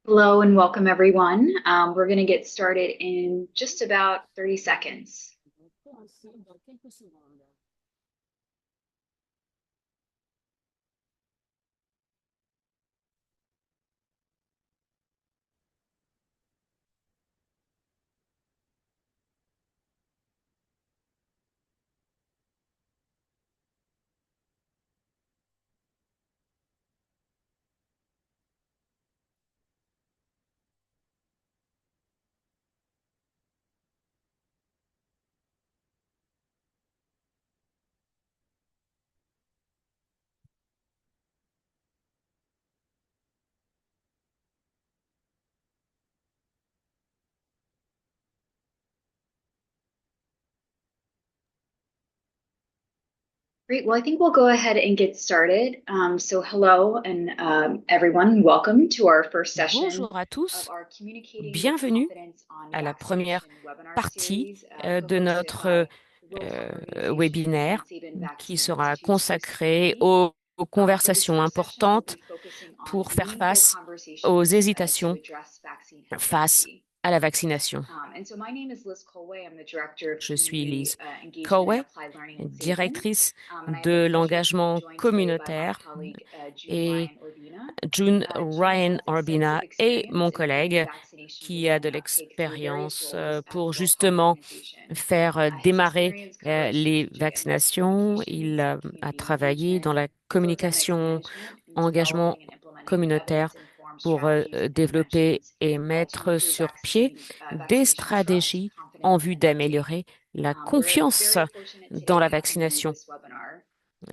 Hello and welcome, everyone. We're going to get started in just about 30 seconds. Great. Well, I think we'll go ahead and get started. So hello and everyone, welcome to our first session Bonjour à of tous, our Communicating with bienvenue Confidence on à la première Vaccination webinar partie series, de co-hosted notre by the World Health Organization and webinaire Sabin qui Vaccine sera Institute consacré specifically. aux For this conversations first session, we'll importantes be focusing on pour faire meaningful face aux conversations to hésitations address vaccine face hesitancy. à la vaccination. And so my name is Liz Colway. I'm the Director of Je suis Community Lise Engagement and Coway, Applied Learning at Sabin. directrice And I have the de pleasure to be l'engagement joined today by my communautaire, colleague, June et Ryan Orbina. June June Ryan has Orbina extensive et experience mon in leading collègue vaccination qui a demand de uptake through various l'expérience roles at the pour World Health justement Organization. faire His démarrer experience covers les strategic and risk vaccinations. Il communications, a community travaillé engagement, dans la photogenics communication, management, and engagement developing and implementing communautaire evidence-informed pour strategies and développer interventions et to mettre improve sur pied des vaccination trust, stratégies en confidence, vue and uptake. d'améliorer la We're confiance very fortunate dans today la to have him lead vaccination. this webinar.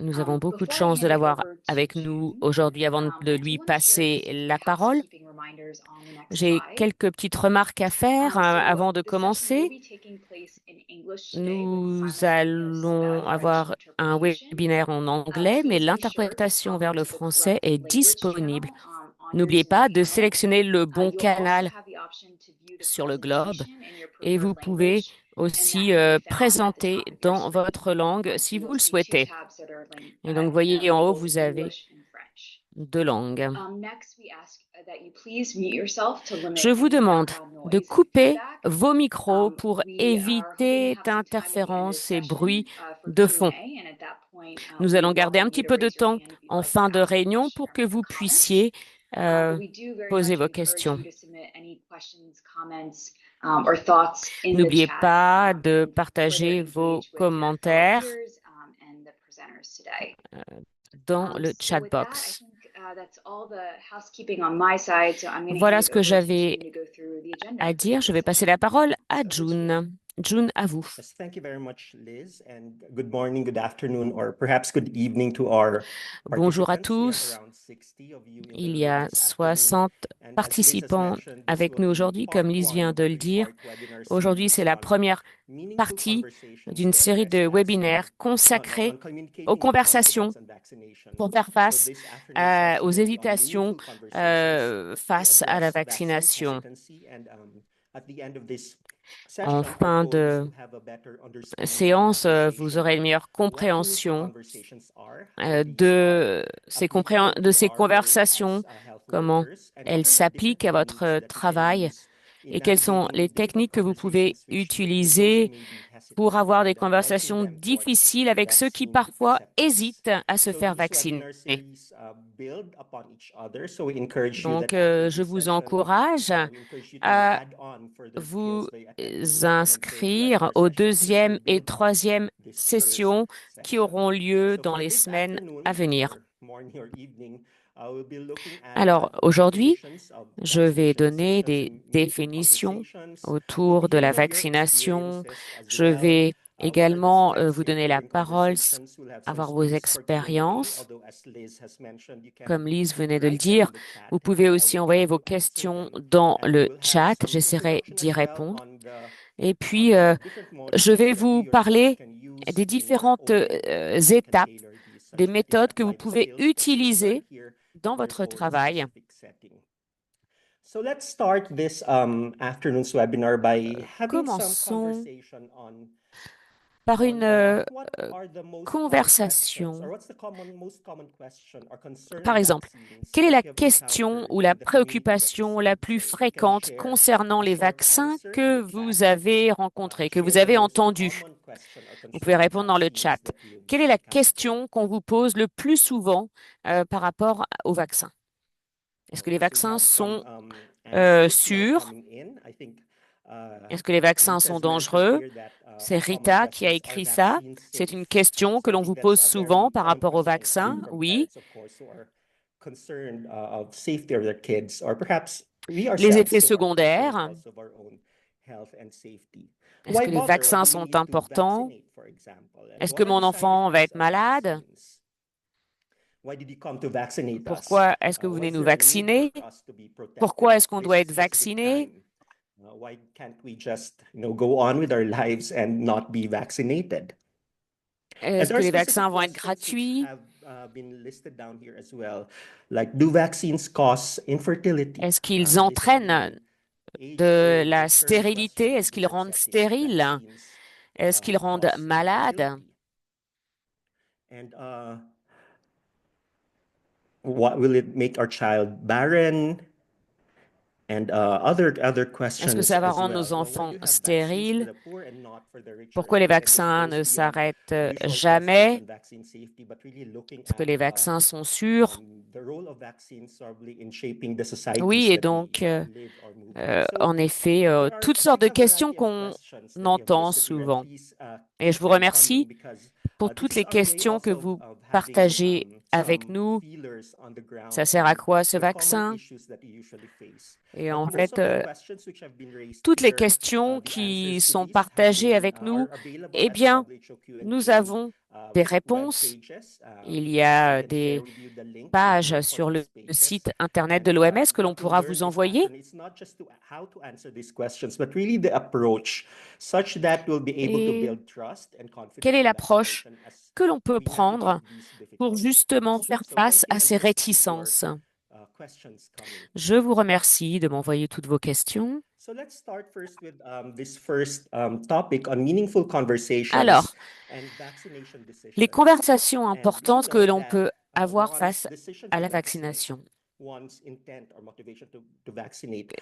Nous avons beaucoup de Before I chance de hand it l'avoir over to avec nous June, aujourd'hui avant de I do lui want to share passer just a few la parole. housekeeping reminders on the next J'ai slide. quelques petites remarques à faire avant de The session will commencer. be taking place in English today with Nous simultaneous allons French avoir un interpretation. webinaire en anglais, mais Please be sure to l'interprétation vers toggle le to the français correct est language disponible. channel on your N'oubliez Zoom pas de panel. sélectionner le bon You'll also canal have the option to view the sur le globe presentation in your et preferred vous pouvez language, and that aussi can be found at the présenter top of your dans screen. votre langue So si you'll vous le see two souhaitez. tabs that are Et donc, voyez en haut, labeled vous avez English and French. deux langues. Next, we ask that you please mute yourself to Je limit vous any demande background de noise and couper feedback. vos micros pour We are hoping to éviter have some time at the end of the d'interférences et bruits session for de fond. Q&A, and at that point, Nous we allons would garder un welcome you petit to peu de raise your temps hand if you'd en like to fin de ask a réunion question pour or que make a vous comment. puissiez But we do very poser much vos encourage questions. you to submit any questions, comments, or thoughts in the N'oubliez chat pas de and further partager vos engage with your fellow commentaires peers and the presenters today. dans le So chat with that, I box. think that's all the housekeeping on my side. So I'm going to hand Voilà it ce que over to j'avais June to go through the agenda à for dire. Je the vais passer la session. parole à So over to you. June. June, à vous. Yes, thank you very much, Liz, and good morning, good afternoon, or perhaps good evening to our Bonjour à participants. We have tous. around 60 of you in the Il y room a this afternoon. 60 And as Liz has participants mentioned, this avec will nous be aujourd'hui, comme part Lise one vient of de a le dire. three-part webinar Aujourd'hui, c'est series la on première meaningful partie conversations d'une to série address de vaccine, webinaires consacrés on aux communicating with conversations confidence and vaccination. pour faire So face this afternoon session aux will be on hésitations meaningful conversations to face à la address vaccine vaccination. hesitancy. And at the end of this En session, our fin goal is de to have a better understanding of the séance, vous conversation, aurez une meilleure what meaningful compréhension conversations are, what these are, applicable de to ces our role conversations, as health comment workers, and elles what are the different s'appliquent à techniques votre that we can travail use in et quelles sont navigating les difficult techniques que vous pouvez conversations with those who utiliser may be hesitant pour avoir and des guiding conversations them towards difficiles avec ceux qui vaccine parfois acceptance. hésitent à se So faire these vacciner. webinar series build upon each other. So we encourage you Donc, that after je this vous session, encourage we encourage you to à add on further details vous by attending the second and third inscrire webinar aux sessions, which will deuxième et build upon troisième this first sessions qui session. auront lieu So dans for les this semaines à afternoon venir. or morning or evening, we'll be looking at Alors, aujourd'hui, definitions of je vais vaccination donner hesitations des and meaningful définitions conversations. We'll be autour de la hearing of your vaccination. experiences as Je well. vais What are the également steps vous in donner la during parole, conversations? We'll have some avoir vos space for Q&A, expériences. although as Liz has mentioned, you can Comme Lise venait de le write them dire, in the chat vous and pouvez I aussi will envoyer try vos to answer questions them. dans And le we'll have chat. some J'essaierai introduction d'y as well répondre. on Et puis, the different je modes vais that you vous yourselves parler can use des in your différentes own way to adapt and étapes, tailor these des strategies méthodes and que vous life pouvez skills that you've learned utiliser here dans in your votre own travail. specific setting. So let's start this afternoon's webinar by having some Commençons conversation on par une what are the most common questions, conversation. or what's the most common question or concern Par on exemple, vaccines quelle est that la you have question encountered ou in la the community that's préoccupation la plus so if you can fréquente share concernant a les short vaccins answer in que the chat, vous avez rencontrés, que vous share the avez most entendus? common question or Vous pouvez concern on répondre dans le vaccines chat. that you've Quelle est la encountered. question qu'on vous pose le plus souvent par rapport aux vaccins? Est-ce que les Okay, so we vaccins have some sont answers now sûrs? coming in. I think Est-ce que les vaccins Rita sont has mentioned dangereux? here that C'est a common Rita qui a question is, are écrit ça. vaccines C'est une safe? question que So I l'on think vous that's pose a souvent very par common rapport aux question vaccins. from Oui. parents, of course, who are concerned of safety of their kids, or perhaps we Les effets ourselves who are concerned secondaires. also of our own health and safety. Est-ce Why que les bother? Why vaccins do we sont need to importants? vaccinate, for example? And Est-ce que what are mon the side enfant va effects être of malade? vaccines? Why did you come to vaccinate us? Pourquoi est-ce que vous Why venez is nous there a need for vacciner? us to be protected Pourquoi est-ce at qu'on doit this être specific vacciné? time? Why can't we just, go on with our lives and not be vaccinated? And Est-ce there are que les specific vaccins vont être questions which gratuits? have been listed down here as well, like do vaccines cause infertility? Est-ce qu'ils This has been entraînent an de age-old la recurrent question stérilité? in Est-ce qu'ils different rendent settings, if stériles? vaccines Est-ce qu'ils rendent cause malades? infertility. And what will it make our child barren? And other Est-ce que questions ça va as rendre well. nos Why do enfants you have vaccines for stériles? the poor and not for the richer? Pourquoi And les again, this vaccins goes ne beyond s'arrêtent usual questions jamais? on vaccine safety, but really looking Est-ce que at les vaccins sont sûrs? the role of vaccines probably in shaping the societies Oui, et that we donc, live or move in. So en effet, there are toutes sortes quite de a questions variety of qu'on questions that you have entend listed here, and souvent. please Et je keep vous them coming remercie because pour this toutes is les our way questions que also vous of having partagez avec some nous. feelers on the ground Ça sert à on quoi ce the common vaccin? issues that you usually face. Et But en most fait, of the questions which have been raised toutes les here, questions the qui answers to sont these have partagées been avec nous, are available eh at the bien, WHO nous Q&A avons des web réponses. pages. Il y a I can share des with you the links pages for sur le these pages. site internet de And l'OMS que l'on what we pourra vous learned this envoyer. afternoon, it's not just how to answer these questions, but really the approach, such that we'll be able to Et build trust and quelle confidence est in l'approche vaccination as que l'on peut we navigate prendre these pour difficult justement times. faire So face thank you, à and ces let's keep your réticences? questions coming. Je vous remercie de m'envoyer toutes vos questions. So let's start first with this first topic on meaningful conversations Alors, and vaccination les decisions. conversations And we importantes que know l'on that peut avoir one's face decision à to la vaccinate, vaccination. one's intent or motivation to vaccinate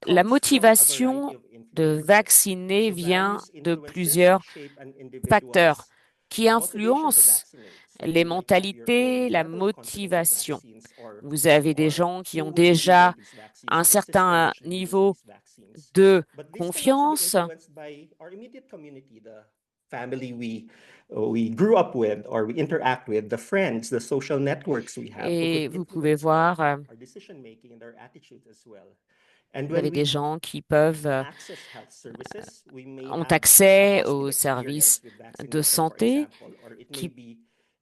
La comes from a variety motivation of de influences. vacciner So vient various de influences plusieurs shape an facteurs individual's qui motivation to influencent vaccinate. So les you might have your own mentalités, la level of confidence in motivation. vaccines, Vous avez des or gens qui who ont will deliver déjà these vaccines, un or the system certain which delivers niveau these vaccines. de But this can also be confiance influenced by our immediate community, the family we grew up with or we interact with, the friends, the social networks we have, who et could vous pouvez influence voir, our decision making and our attitude as well. And vous when avez des we gens qui peuvent access health services, we may ont have a accès positive aux experience services with de vaccination, for santé example, or it may qui be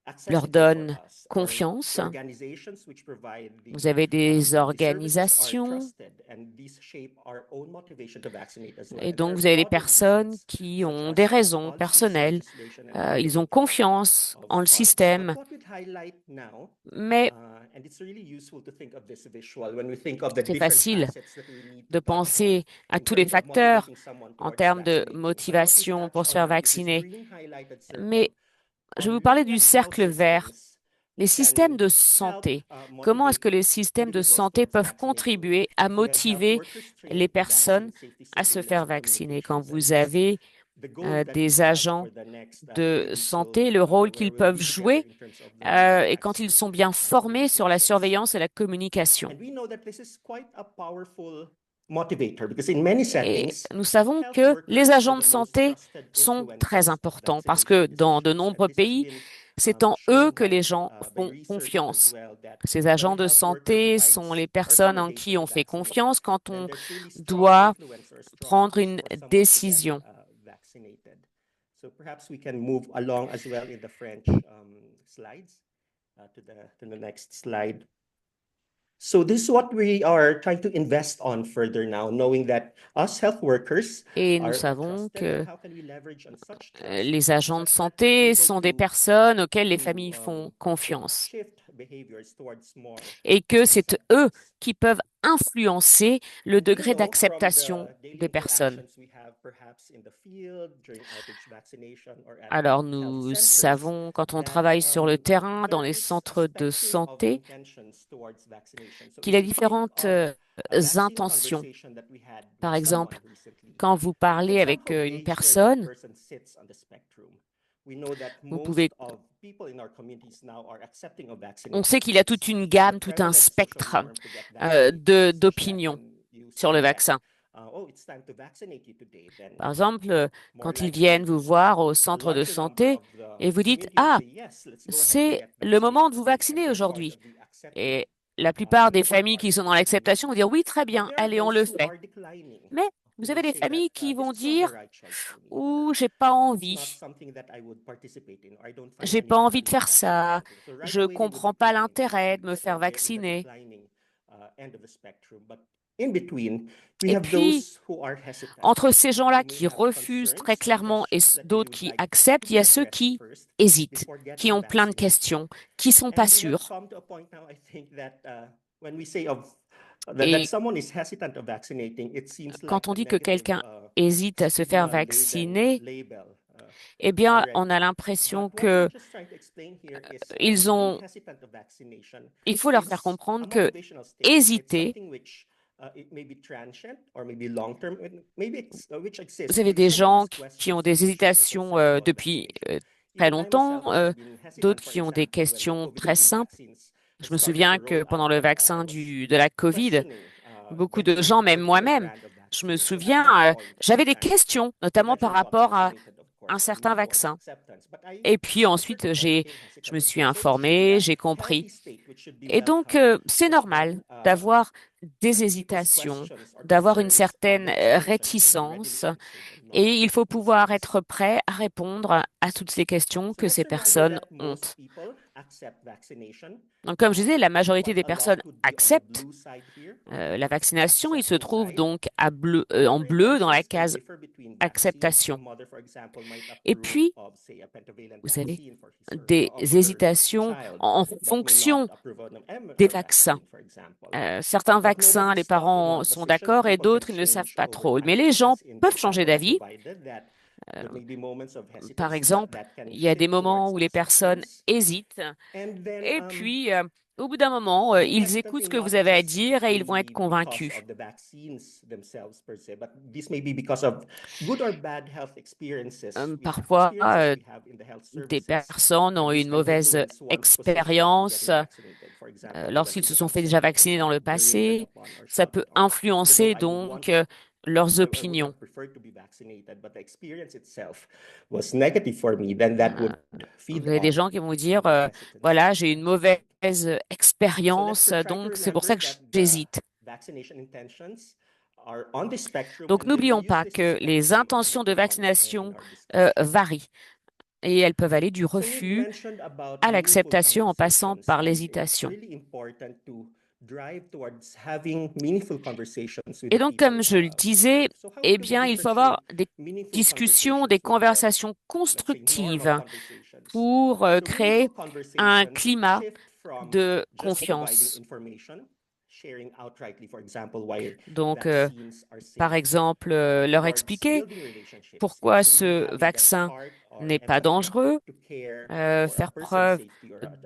leur accessible for donnent us, or confiance. the organizations which provide Vous avez the des services are organisations trusted, and these shape our own motivation to vaccinate as well. et And there donc are vous avez des other personnes reasons, qui such ont as des raisons policies, personnelles. legislation, and Ils ont availability confiance en of le funds. But système, what we'd highlight now, mais and it's really useful to think of this visual when we think of the c'est different facile facets that we need to de touch upon penser à in tous les terms of facteurs motivating someone en towards termes de vaccinating. But what we motivation pour touch se faire on is this vacciner. green highlighted Mais circle je vais vous on parler looking du at how cercle vert. systems Les systèmes can de help santé. Comment est-ce motivate que les systèmes de individuals santé towards peuvent vaccinating. contribuer à So you have motiver workers les trained in personnes vaccine safety à se surveillance faire and vacciner? Quand communications, and vous this avez the goal that we des have agents for the next de Q&A. So santé, le rôle where qu'ils we'll peuvent be together jouer in terms of the et quand ils vaccine sont bien formés sur la communications. surveillance et la communication. And we know that this is quite a powerful motivator because in many Et settings, nous savons health que les workers are agents de the most santé trusted sont très influencers of importants parce vaccination que dans de decisions. And nombreux this has pays, been c'est en eux shown que les gens by font research as confiance. well that Ces when a agents de health worker santé sont provides les a personnes en recommendation qui to on fait vaccinate, confiance quand then on there's really strong doit influence or strong prendre push une for someone to get décision. vaccinated. So perhaps we can move along as well in the French slides to the next slide. So this is what we are trying to invest on further now, knowing that us health workers Et nous are savons trusted, but que how can we leverage on such trust les agents de such that we're santé able sont des personnes auxquelles les familles to font confiance. shift et que c'est eux qui peuvent influencer le degré d'acceptation des personnes. Alors, nous savons quand on travaille sur le terrain, dans les centres de santé, qu'il y a différentes intentions. Par exemple, quand vous parlez avec une personne, vous pouvez, on sait qu'il y a toute une gamme, tout un spectre d'opinions sur le vaccin. Par exemple, quand ils viennent vous voir au centre de santé et vous dites, ah, c'est le moment de vous vacciner aujourd'hui. Et la plupart des familles qui sont dans l'acceptation vont dire, oui, très bien, allez, on le fait. Mais vous avez des familles qui vont dire, ou j'ai pas envie. J'ai pas envie de faire ça. Je comprends pas l'intérêt de me faire vacciner. Et puis, entre ces gens-là qui refusent très clairement et d'autres qui acceptent, il y a ceux qui hésitent, qui ont plein de questions, qui sont pas sûrs. Et quand on dit que quelqu'un hésite à se faire vacciner, eh bien, on a l'impression que il faut leur faire comprendre que hésiter, vous avez des gens qui ont des hésitations depuis très longtemps, d'autres qui ont des questions très simples. Je me souviens que pendant le vaccin de la COVID, beaucoup de gens, même moi-même, je me souviens, j'avais des questions, notamment par rapport à un certain vaccin. Et puis ensuite, je me suis informée, j'ai compris. Et donc, c'est normal d'avoir des hésitations, d'avoir une certaine réticence, et il faut pouvoir être prêt à répondre à toutes ces questions que ces personnes ont. Donc, comme je disais, la majorité des personnes acceptent la vaccination. Il se trouve donc en bleu dans la case acceptation. Et puis, vous savez, des hésitations en fonction des vaccins. Certains vaccins, les parents sont d'accord et d'autres, ils ne savent pas trop. Mais les gens peuvent changer d'avis. Par exemple, il y a des moments où les personnes hésitent et puis, au bout d'un moment, ils écoutent ce que vous avez à dire et ils vont être convaincus. Parfois, des personnes ont eu une mauvaise expérience lorsqu'ils se sont fait déjà vacciner dans le passé. Ça peut influencer donc leurs opinions. Vous avez des gens qui vont vous dire, voilà, j'ai une mauvaise expérience, donc c'est pour ça que j'hésite. Donc, n'oublions pas que les intentions de vaccination varient et elles peuvent aller du refus à l'acceptation en passant par l'hésitation. Et donc, comme je le disais, eh bien, il faut avoir des discussions, des conversations constructives pour créer un climat de confiance. Donc, par exemple, leur expliquer pourquoi ce vaccin n'est pas dangereux, faire preuve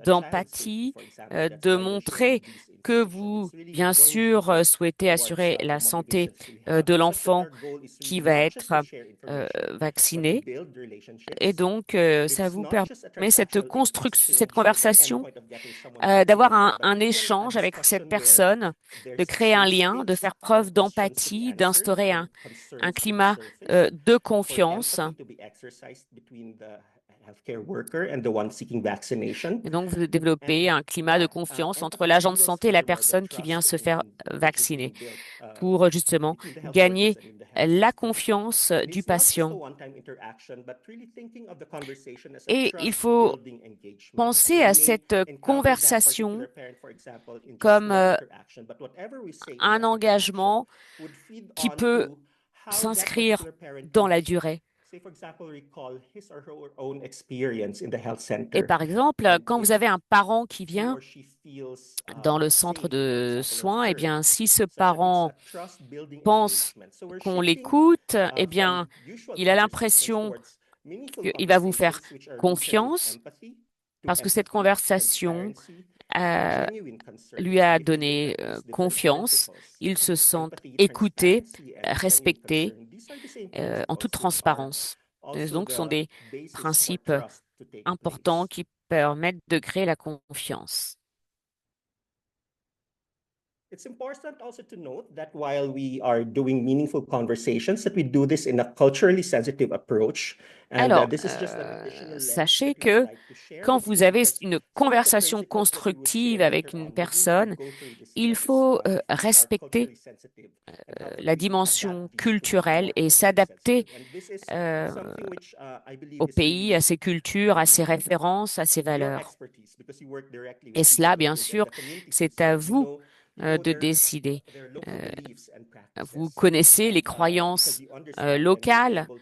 d'empathie, de montrer que vous, bien sûr, souhaitez assurer la santé de l'enfant qui va être vacciné. Et donc, ça vous permet cette conversation, d'avoir un échange avec cette personne, de créer un lien, de faire preuve d'empathie, d'instaurer un climat de confiance. Et donc, vous développez un climat de confiance entre l'agent de santé et la personne qui vient se faire vacciner pour justement gagner la confiance du patient. Et il faut penser à cette conversation comme un engagement qui peut s'inscrire dans la durée. Et par exemple, quand vous avez un parent qui vient dans le centre de soins, eh bien, si ce parent pense qu'on l'écoute, eh bien, il a l'impression qu'il va vous faire confiance parce que cette conversation euh, lui a donné confiance. Il se sent écouté, respecté, en toute transparence. Et donc, ce sont des principes importants qui permettent de créer la confiance. It's important also to note that while we are doing meaningful conversations, that we do this in a culturally sensitive approach. Alors, This is just an additional lens sachez that we'd que like to share quand with you vous avez because une some of the conversation principles that we would constructive share avec une would lead you to personne, go through this il faut are respecter culturally sensitive and how la we dimension adapt these to be culturelle more et culturally s'adapter sensitive. And this is euh, something which I believe au is pays, really à ses cultures, à ses um, références, à ses your valeurs. expertise because you work directly Et with cela, people bien within sûr, the communities you c'est à serve. vous You know de décider. their local Euh, beliefs and Vous practices. connaissez les Because croyances you understand and you're locales able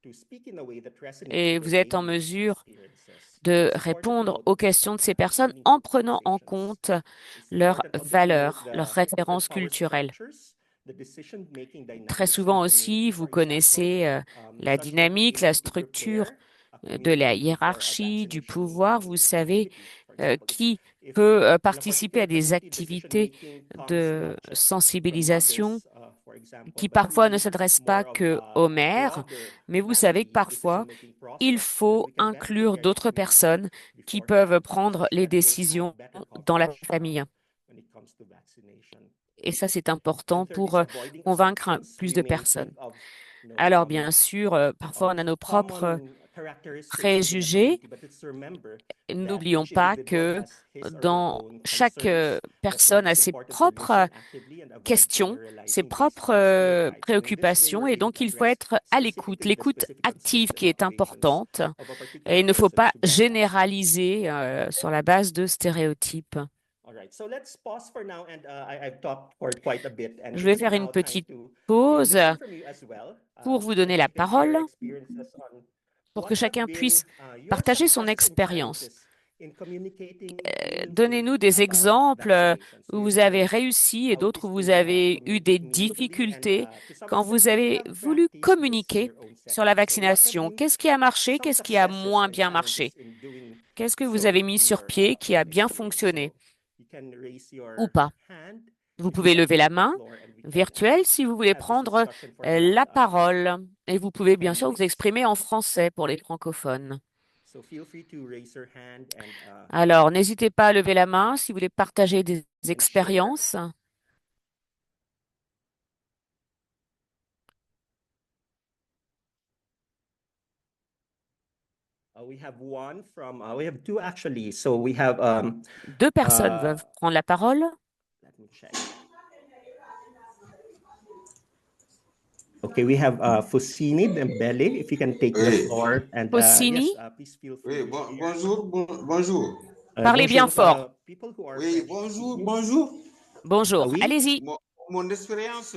to speak in a way that resonates et with their vous êtes en daily mesure experiences. de It's important to répondre note aux that this questions de ces happens in personnes meaningful en prenant en conversations. compte It's leurs important also to note valeurs, leurs the different références power culturelles. structures, the decision-making Très dynamics in souvent aussi, communities, vous for example, connaissez la such that we're dynamique, la able to structure prepare a de la community for a hiérarchie, du vaccination pouvoir. Vous savez activity. For example, qui if peut in a participer à particular des community, activités decision-making comes de not just from sensibilisation mothers, for example, qui but parfois ne really s'adressent pas more of que aux a mères, broader mais vous savez que family parfois, decision-making il process, and faut we can better inclure prepare the d'autres community personnes qui peuvent beforehand prendre such les that they'll have décisions better dans la coverage famille. when it comes to vaccination. Et ça, c'est And important third pour is avoiding convaincre assumptions. plus We de may personnes. think of, Alors, bien sûr, parfois, on a nos propres common characteristics within a préjugés. community, but let's remember that N'oublions each pas individual que has his or her dans own chaque concerns. That's why personne a it's ses important to propres listen actively and avoid questions, ses generalizing based propres on stereotypes. And in this way, préoccupations, we're et able donc to il faut address être à l'écoute, specifically the l'écoute specific active concerns and qui est motivations importante, of a et particular il ne faut person pas to get vaccinated. généraliser sur la base de stéréotypes. All right, so let's pause for now, and I've talked for quite a bit, and Je vais it's faire une now time petite to pause listen from you as well, pour vous so donner that la you can share parole, experiences on pour que what have chacun been puisse your partager son successes and expérience. challenges in communicating meaningfully Donnez-nous des about exemples vaccinations. où We've vous avez heard réussi et how it d'autres is où vous to avez eu des communicate meaningfully, and difficultés to some quand extent, vous maybe you avez have voulu practiced this in communiquer your own sur la setting. So what have vaccination. been Qu'est-ce qui a marché? some Qu'est-ce qui a successes moins and bien challenges marché? in doing Qu'est-ce que vous so avez mis in sur your pied qui a own bien experience? fonctionné So you can raise ou your pas? hand Vous if you'd pouvez like to lever la take the main floor, and we can virtuelle si vous voulez have this prendre discussion for about la 10 parole. Et vous pouvez bien sûr vous minutes. exprimer en français pour les francophones. So feel free to raise your hand Alors, n'hésitez pas à lever la main si vous voulez partager des and share. expériences. We have two actually. So we have Deux personnes peuvent prendre la parole. let me check. Okay, we have Foussini Dembele, if you can take the Oui, floor. And Foussini. yes, please feel free oui, to share. bonjour, bonjour. Parlez bien fort. People who are Oui, French bonjour, speaking. bonjour. Bonjour, Oui. allez-y. Mon expérience,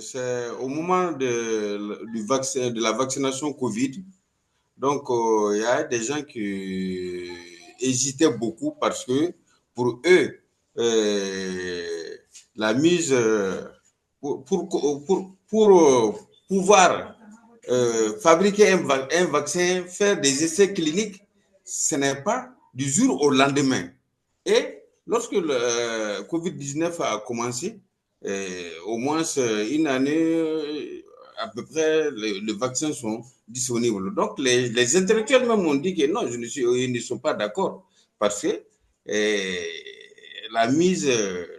c'est au moment du vaccin, de la vaccination Covid. Donc, il y a des gens qui hésitaient beaucoup parce que pour eux, la mise pour pouvoir fabriquer un vaccin, faire des essais cliniques, ce n'est pas du jour au lendemain. Et lorsque le Covid-19 a commencé, au moins une année, à peu près, les vaccins sont disponibles. Donc, les intellectuels même ont dit que non, ils ne sont pas d'accord parce que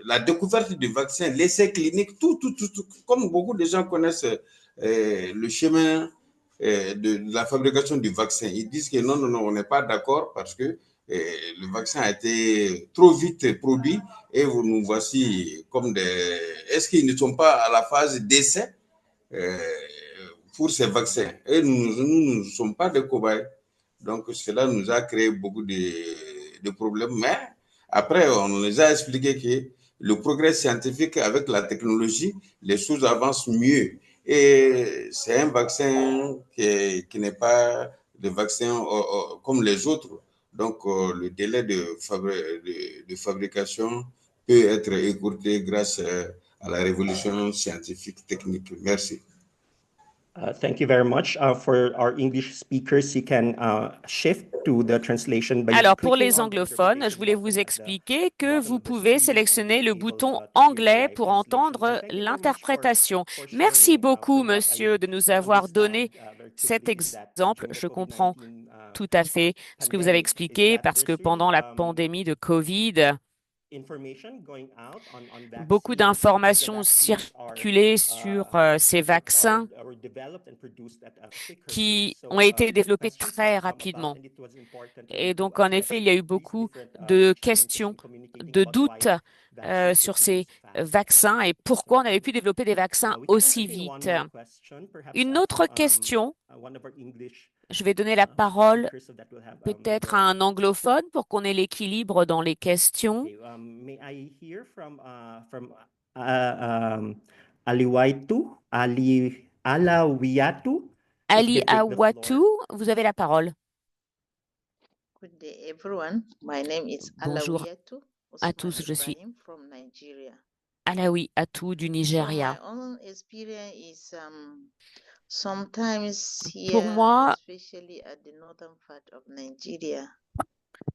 la découverte du vaccin, l'essai clinique, tout, comme beaucoup de gens connaissent le chemin de la fabrication du vaccin, ils disent que non, on n'est pas d'accord parce que le vaccin a été trop vite produit et nous voici comme des... Est-ce qu'ils ne sont pas à la phase d'essai pour ces vaccins? Et nous ne sommes pas des cobayes. Donc, cela nous a créé beaucoup de problèmes. Mais après, on les a expliqué que le progrès scientifique avec la technologie, les choses avancent mieux. Et c'est un vaccin qui n'est pas de vaccin comme les autres. Donc, le délai de fabrication peut être écourté grâce à la révolution scientifique technique. Merci. Thank you very much. For our English speakers, you can shift to the translation by Alors, pour clicking les on the anglophones, je interpretation voulais vous button at the expliquer que bottom vous of the pouvez screen, and sélectionner you'll le be able bouton to hear the anglais live pour translation. entendre And thank you very much l'interprétation. for Merci sharing. beaucoup, From what monsieur, de nous I avoir donné understand very cet quickly is that exemple. during the Je comprends COVID-19 tout à fait ce que vous avez pandemic, is expliqué that parce que there's really pendant la pandémie de Covid, information going out on beaucoup vaccines, because the d'informations vaccines circulaient sur ces vaccins are developed and produced at a quicker pace. qui So ont été développés questions can très come about, rapidement. and it was important Et to donc, en address effet, il y a eu these beaucoup different de challenges questions, in communicating de about why doutes vaccines were sur ces produced fast. vaccins et pourquoi on avait pu développer des vaccins We can aussi entertain one vite. more question, perhaps Une autre from question, one of our English je vais donner la parole speakers so that we'll have peut-être à un anglophone pour qu'on ait l'équilibre dans les questions. Okay, may I hear from Aliwaitu, Alawiatu? If you Ali can take the Awatu, floor. vous avez la parole. Good day, everyone. My name is Bonjour Alawiyatu à Usman tous, je suis Ibrahim from Nigeria. Alawi Atou du So Nigeria. my own experience is sometimes Pour here, moi, especially at the northern part of Nigeria,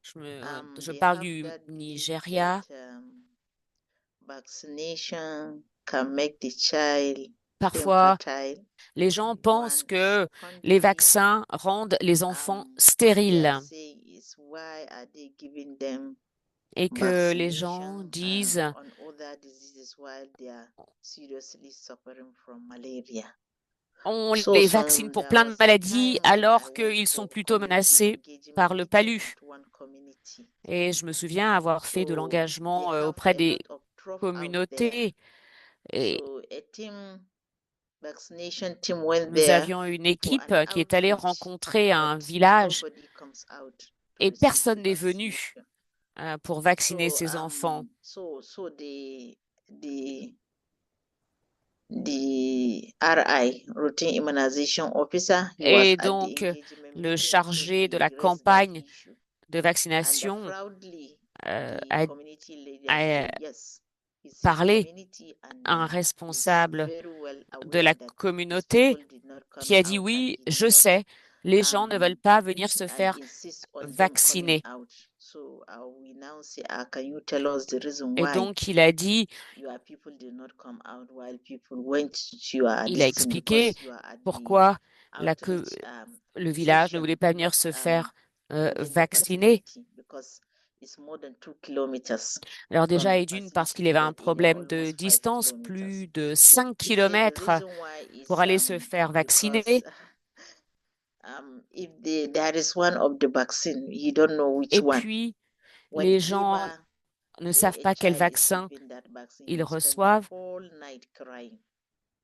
je they parle have du that belief Nigeria. that vaccination can make the child Parfois, infertile. les gens in pensent one que les country. vaccins rendent les enfants What they are stériles saying is why are they giving them et que les gens vaccination disent on other diseases while they are seriously suffering from malaria. on So les vaccine pour there plein de was a maladies time when I alors went qu'ils for sont plutôt community menacés par engagement le meeting palu. at one community. Et je me souviens avoir fait de So they l'engagement have auprès a des lot of dropout there. communautés et So a team, vaccination team went nous there avions une for équipe an qui est allée outreach, rencontrer un but village nobody comes out to et receive the personne n'est venu vaccination. pour vacciner So ses enfants. so the RI, routine immunization officer, he was Et at the donc, engagement le meeting, so chargé de he la raised that campagne issue. de And vaccination proudly, a, the community leader a said yes, it's his parlé community and à un he's responsable very well de la aware that these communauté people did not come qui a dit out oui, and did je not sais, les gens ne veulent pas venir se and faire insist on them coming vacciner. out. So we now say, can you tell us the reason Et why donc, il a dit, your people did not come out while people went to your il a distance expliqué because you are at the pourquoi outreach le village ne session, voulait pas venir not se faire within the vacciner. facility because it's more than 2 kilometers Alors from déjà, the et d'une, parce qu'il facility y avait to un the area, problème de almost 5 distance, kilometers. plus de 5 He said the kilomètres reason why is pour aller se faire vacciner. because if there is one of the vaccine, you don't know which Et one. puis, les gens Whenever ne savent pas quel child is vaccin given that vaccine, ils you spend reçoivent. all night crying.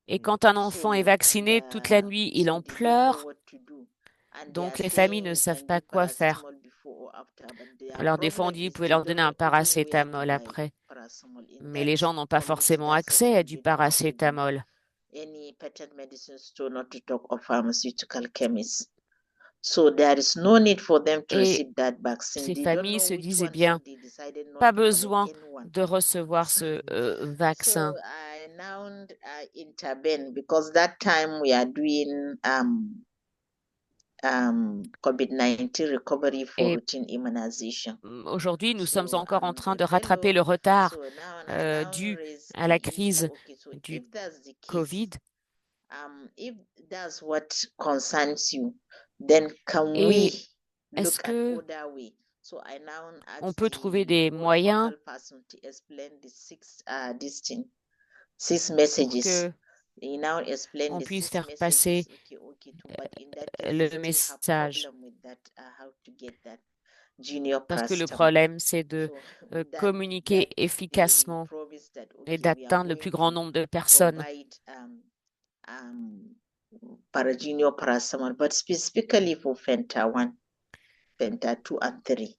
Et quand un enfant est So vacciné, toute la nuit, il en they don't know pleure. what to do. And they Donc, are les familles saying ne you savent can pas give quoi faire. paracetamol before or after, but their Alors, des fois, on problem dit, vous is pouvez they leur donner don't un know even where to paracétamol buy après. paracetamol. In Mais les that gens n'ont pas community, forcément that's accès what à they du don't know what to do. paracétamol. Any patent medicine store, not to talk of pharmaceutical chemists. So there is no need for them to Et receive that vaccine. ces They don't familles know se which disent, eh one, so bien, they decided not pas to connect besoin anyone. de recevoir ce vaccin. So I now intervene because that time we are doing COVID-19 recovery for Et routine immunization. aujourd'hui, nous sommes So encore en I'm train a de rattraper le fellow. retard So now I dû raise à the la issue. crise Okay, so du if that's the case, Covid. if that's what concerns you, then can Et we est-ce look at que other way? So I now on ask peut trouver the des board moyens focal person to explain the six pour messages. que He now explain on the puisse 6 faire messages. passer Okay, too. But in that case, le he still have message? problem with that. How to get that junior Parce que le paracetamol. problème, c'est de So with that, communiquer they efficacement promised that et okay, we are d'atteindre le going plus grand to nombre de personnes. provide junior paracetamol, but specifically for Fenta 1, Fenta 2, and 3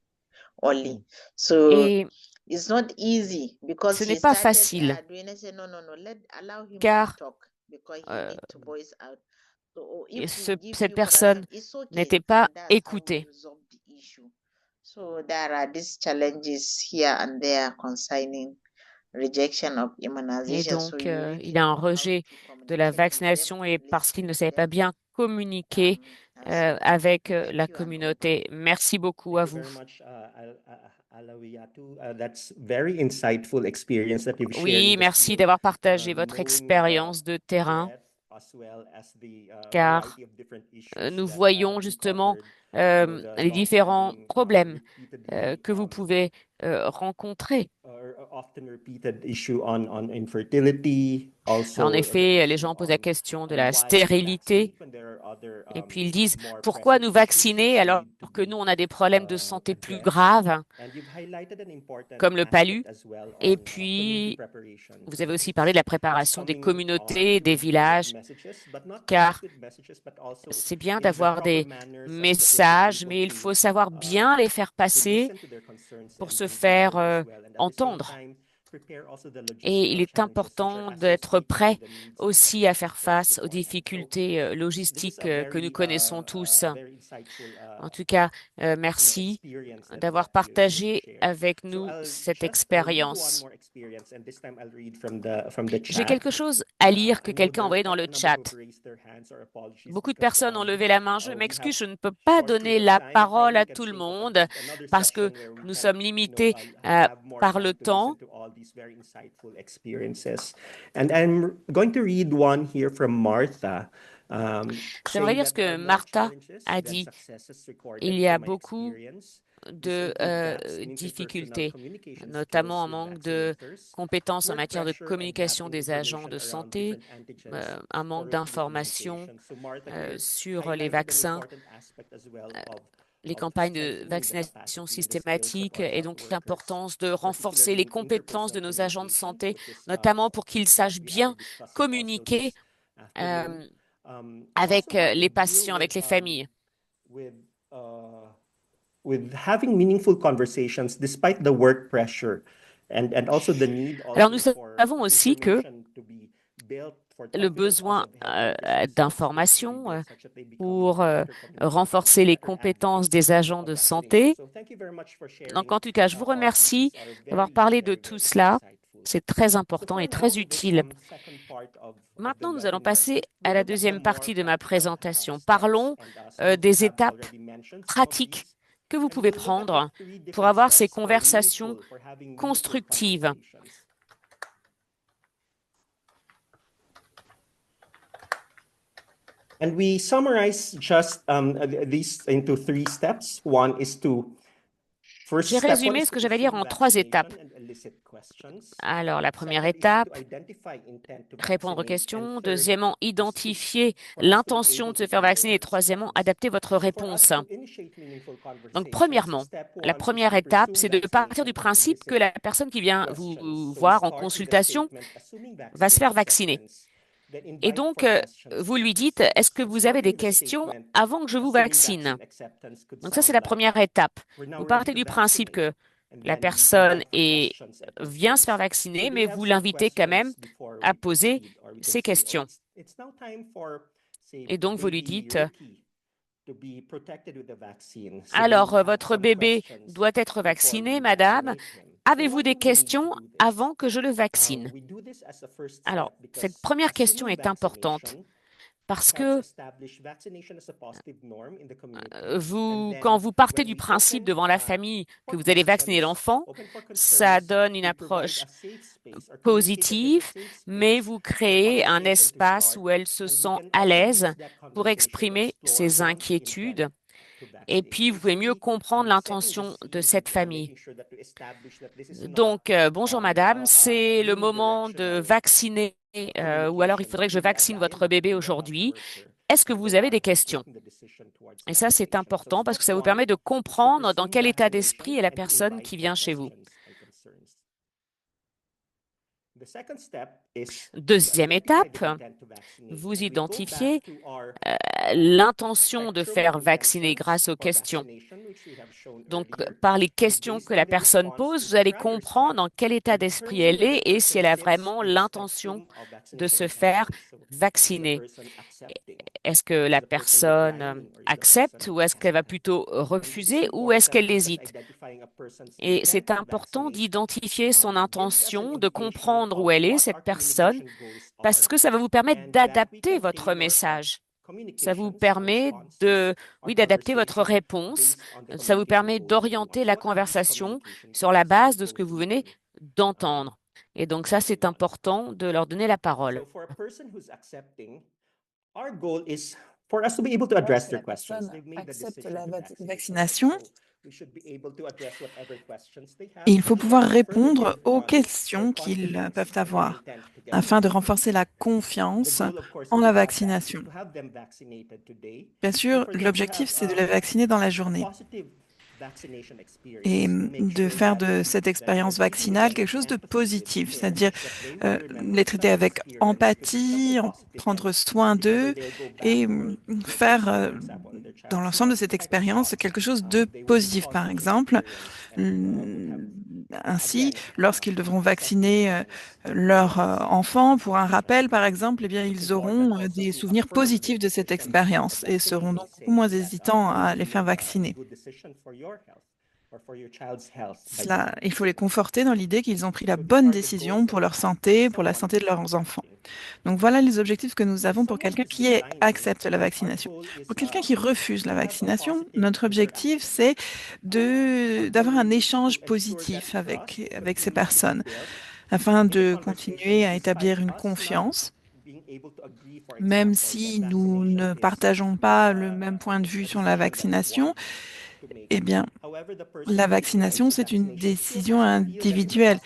only. So Et it's not easy because ce he n'est pas started facile, doing it. Say, no, allow him to car talk. Et cette personne n'était pas écoutée. So there are these challenges here and there concerning rejection of Et immunization. donc, il a un rejet de la vaccination et parce qu'il ne savait pas bien communiquer avec la communauté. Merci beaucoup à vous. Oui, merci d'avoir partagé votre expérience de terrain, car nous voyons justement les différents problèmes que vous pouvez rencontrer. En effet, les gens posent la question de la stérilité et puis ils disent pourquoi nous vacciner alors que nous, on a des problèmes de santé plus graves, comme le palu. Et puis, vous avez aussi parlé de la préparation des communautés, des villages, car c'est bien d'avoir des messages, mais il faut savoir bien les faire passer pour se faire entendre. Et il est important d'être prêt aussi à faire face aux difficultés logistiques que nous connaissons tous. En tout cas, merci d'avoir partagé avec nous cette expérience. J'ai quelque chose à lire que quelqu'un a envoyé dans le chat. Beaucoup de personnes ont levé la main. Je m'excuse, je ne peux pas donner la parole à tout le monde parce que nous sommes limités par le temps. J'aimerais lire ce que Martha a dit. Il y a beaucoup de difficultés, notamment un manque de compétences en matière de communication des agents de santé, un manque d'informations sur les vaccins, les campagnes de vaccination systématique et donc l'importance de renforcer les compétences de nos agents de santé, notamment pour qu'ils sachent bien communiquer avec les patients, avec les familles. Alors nous savons aussi que le besoin d'information pour renforcer les compétences des agents de santé. Donc en tout cas, je vous remercie d'avoir parlé de tout cela. C'est très important et très utile. Maintenant, nous allons passer à la deuxième partie de ma présentation. Parlons des étapes pratiques que vous pouvez prendre pour avoir ces conversations constructives. And we summarize just these into 3 steps. One is to J'ai résumé ce que j'avais à dire en 3 étapes. Alors, la première étape, répondre aux questions. Deuxièmement, identifier l'intention de se faire vacciner. Et troisièmement, adapter votre réponse. Donc, premièrement, la première étape, c'est de partir du principe que la personne qui vient vous voir en consultation va se faire vacciner. Et donc, vous lui dites, est-ce que vous avez des questions avant que je vous vaccine? Donc ça, c'est la première étape. Vous partez du principe que la personne vient se faire vacciner, mais vous l'invitez quand même à poser ses questions. Et donc, vous lui dites, alors, votre bébé doit être vacciné, madame. Avez-vous des questions avant que je le vaccine? Alors, cette première question est importante parce que quand vous partez du principe devant la famille que vous allez vacciner l'enfant, ça donne une approche positive, mais vous créez un espace où elle se sent à l'aise pour exprimer ses inquiétudes. Et puis, vous pouvez mieux comprendre l'intention de cette famille. Donc, bonjour madame, c'est le moment de vacciner, ou alors il faudrait que je vaccine votre bébé aujourd'hui. Est-ce que vous avez des questions? Et ça, c'est important parce que ça vous permet de comprendre dans quel état d'esprit est la personne qui vient chez vous. Deuxième étape, vous identifiez l'intention de faire vacciner grâce aux questions. Donc, par les questions que la personne pose, vous allez comprendre dans quel état d'esprit elle est et si elle a vraiment l'intention de se faire vacciner. Est-ce que la personne accepte ou est-ce qu'elle va plutôt refuser ou est-ce qu'elle hésite? Et c'est important d'identifier son intention, de comprendre où elle est, cette personne, parce que ça va vous permettre d'adapter votre message. Ça vous permet oui, d'adapter votre réponse. Ça vous permet d'orienter la conversation sur la base de ce que vous venez d'entendre. Et donc ça, c'est important de leur donner la parole. For us to be able to address Si their la questions. personne They've made the accepte decision la to vaccinate. vaccination, We should be able to address whatever questions they have. il faut pouvoir répondre Affirmative aux on questions their qu'ils confidence peuvent and avoir intent to get afin de vaccinated. renforcer la The confiance goal, of course, en if la we have that, is vaccination. to have them vaccinated today Bien and sûr, for them to l'objectif, c'est de la have vacciner dans la journée positive vaccination experience et to make de sure faire that de cette expérience vaccinale quelque chose de positif, c'est-à-dire les traiter avec empathie, prendre soin d'eux et faire dans l'ensemble de cette expérience quelque chose de positif. Par exemple, ainsi, lorsqu'ils devront vacciner leur enfant pour un rappel, par exemple, eh bien, ils auront des souvenirs positifs de cette expérience et seront donc beaucoup moins hésitants à les faire vacciner. Il faut les conforter dans l'idée qu'ils ont pris la bonne décision pour leur santé, pour la santé de leurs enfants. Donc voilà les objectifs que nous avons pour quelqu'un qui accepte la vaccination. Pour quelqu'un qui refuse la vaccination, notre objectif, c'est d'avoir un échange positif avec ces personnes afin de continuer à établir une confiance. Même si nous ne partageons pas le même point de vue sur la vaccination, eh bien, la vaccination, c'est une décision individuelle.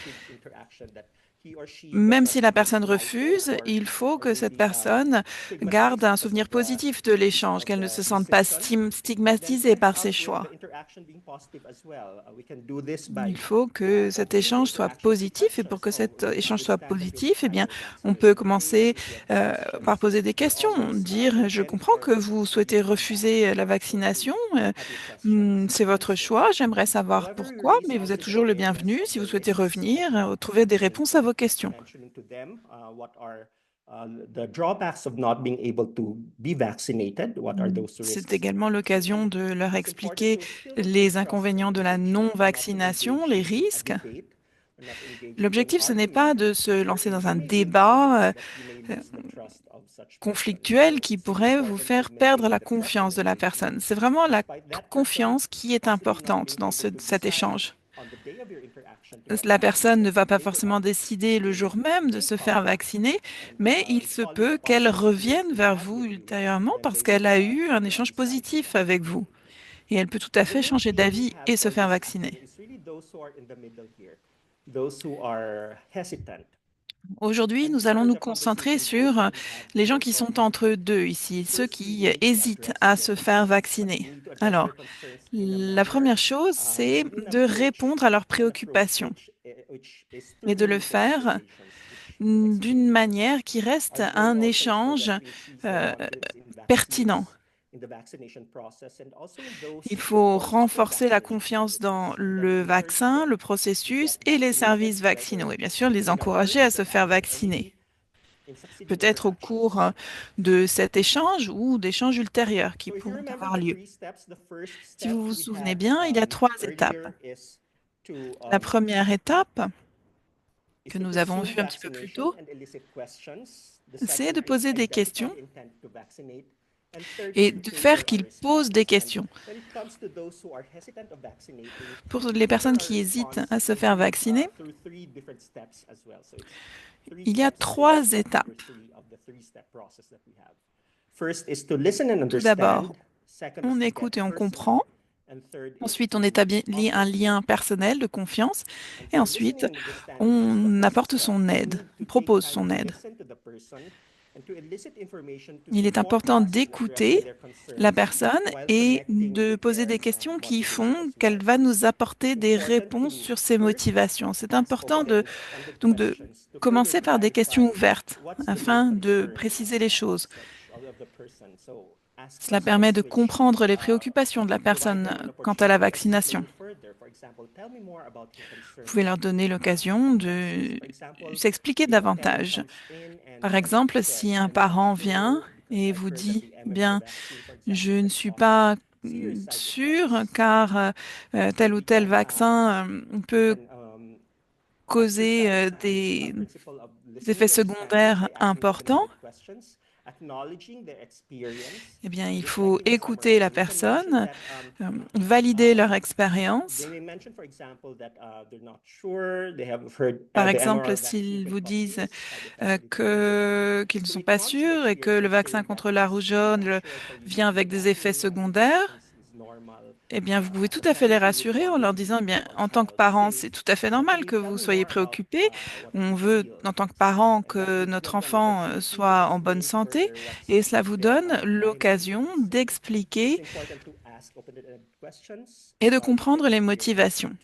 Même si la personne refuse, il faut que cette personne garde un souvenir positif de l'échange, qu'elle ne se sente pas stigmatisée par ses choix. Il faut que cet échange soit positif et pour que cet échange soit positif, eh bien, on peut commencer par poser des questions, dire je comprends que vous souhaitez refuser la vaccination, c'est votre choix, j'aimerais savoir pourquoi, mais vous êtes toujours le bienvenu si vous souhaitez revenir, trouver des réponses à vos questions. C'est également l'occasion de leur expliquer les inconvénients de la non-vaccination, les risques. L'objectif, ce n'est pas de se lancer dans un débat conflictuel qui pourrait vous faire perdre la confiance de la personne. C'est vraiment la confiance qui est importante dans cet échange. La personne ne va pas forcément décider le jour même de se faire vacciner, mais il se peut qu'elle revienne vers vous ultérieurement parce qu'elle a eu un échange positif avec vous. Et elle peut tout à fait changer d'avis et se faire vacciner. Aujourd'hui, nous allons nous concentrer sur les gens qui sont entre deux ici, ceux qui hésitent à se faire vacciner. Alors, la première chose, c'est de répondre à leurs préoccupations, mais de le faire d'une manière qui reste un échange pertinent. Il faut renforcer la confiance dans le vaccin, le processus et les services vaccinaux et bien sûr les encourager à se faire vacciner. Peut-être au cours de cet échange ou d'échanges ultérieurs qui pourront avoir lieu. Si vous vous souvenez bien, il y a 3 étapes. La première étape, que nous avons vue un petit peu plus tôt, c'est de poser des questions et de faire qu'ils posent des questions. Pour les personnes qui hésitent à se faire vacciner, il y a 3 étapes. Tout d'abord, on écoute et on comprend. Ensuite, on établit un lien personnel de confiance. Et ensuite, on apporte son aide, on propose son aide. Il est important d'écouter la personne et de poser des questions qui font qu'elle va nous apporter des réponses sur ses motivations. C'est important de commencer par des questions ouvertes afin de préciser les choses. Cela permet de comprendre les préoccupations de la personne quant à la vaccination. Vous pouvez leur donner l'occasion de s'expliquer davantage. Par exemple, si un parent vient et vous dit, bien, je ne suis pas sûr car tel ou tel vaccin peut causer des effets secondaires importants, eh bien, il faut écouter la personne, valider leur expérience. Par exemple, s'ils vous disent qu'ils ne sont pas sûrs et que le vaccin contre la rougeole vient avec des effets secondaires, eh bien, vous pouvez tout à fait les rassurer en leur disant, eh bien, en tant que parent, c'est tout à fait normal que vous soyez préoccupés. On veut, en tant que parent, que notre enfant soit en bonne santé et cela vous donne l'occasion d'expliquer et de comprendre les motivations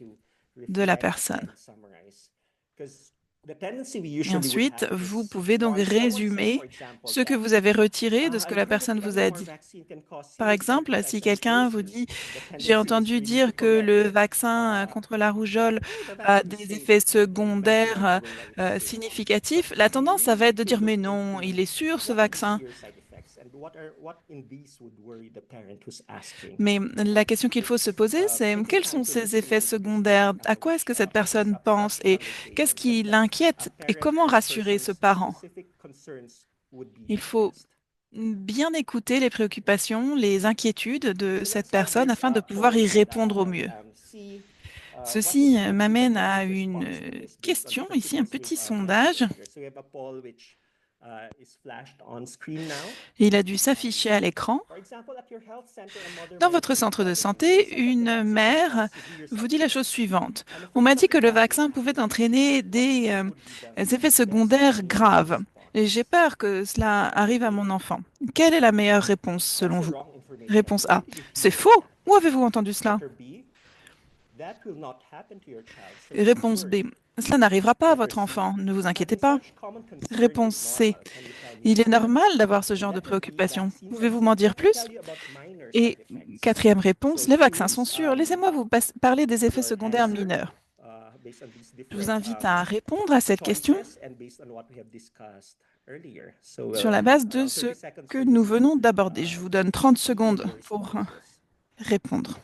de la personne. Et ensuite, vous pouvez donc résumer ce que vous avez retiré de ce que la personne vous a dit. Par exemple, si quelqu'un vous dit, j'ai entendu dire que le vaccin contre la rougeole a des effets secondaires significatifs, la tendance, ça va être de dire, mais non, il est sûr ce vaccin. Mais la question qu'il faut se poser, c'est quels sont ces effets secondaires? À quoi est-ce que cette personne pense? Et qu'est-ce qui l'inquiète? Et comment rassurer ce parent? Il faut bien écouter les préoccupations, les inquiétudes de cette personne afin de pouvoir y répondre au mieux. Ceci m'amène à une question, ici un petit sondage. Il a dû s'afficher à l'écran. Dans votre centre de santé, une mère vous dit la chose suivante. On m'a dit que le vaccin pouvait entraîner des effets secondaires graves. Et j'ai peur que cela arrive à mon enfant. Quelle est la meilleure réponse selon vous? Réponse A. C'est faux. Où avez-vous entendu cela? Réponse B. Cela n'arrivera pas à votre enfant, ne vous inquiétez pas. Réponse C. Il est normal d'avoir ce genre de préoccupation. Pouvez-vous m'en dire plus? Et quatrième réponse, les vaccins sont sûrs. Laissez-moi vous parler des effets secondaires mineurs. Je vous invite à répondre à cette question sur la base de ce que nous venons d'aborder. Je vous donne 30 secondes pour répondre.